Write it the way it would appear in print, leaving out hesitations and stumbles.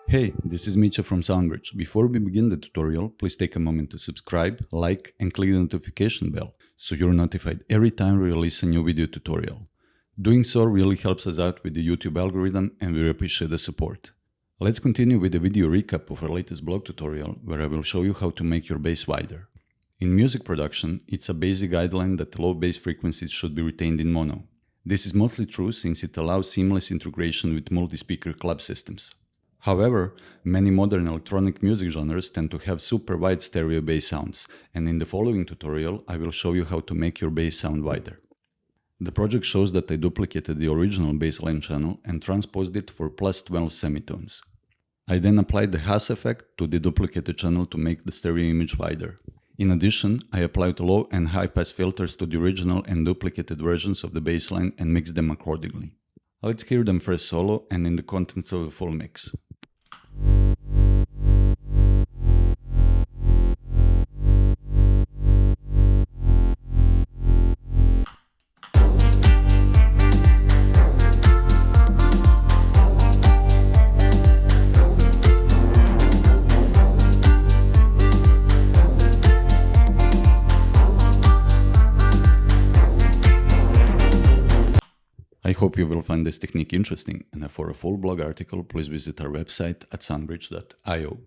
Hey, this is Mitcha from Soundbridge. Before we begin the tutorial, please take a moment to subscribe, like and click the notification bell so you're notified every time we release a new video tutorial. Doing so really helps us out with the YouTube algorithm and we appreciate the support. Let's continue with the video recap of our latest blog tutorial where I will show you how to make your bass wider. In music production, it's a basic guideline that low bass frequencies should be retained in mono. This is mostly true since it allows seamless integration with multi-speaker club systems. However, many modern electronic music genres tend to have super wide stereo bass sounds, and in the following tutorial I will show you how to make your bass sound wider. The project shows that I duplicated the original bassline channel and transposed it for plus 12 semitones. I then applied the Haas effect to the duplicated channel to make the stereo image wider. In addition, I applied low and high pass filters to the original and duplicated versions of the bassline and mixed them accordingly. Let's hear them first solo and in the contents of the full mix. I hope you will find this technique interesting, and for a full blog article, please visit our website at soundbridge.io.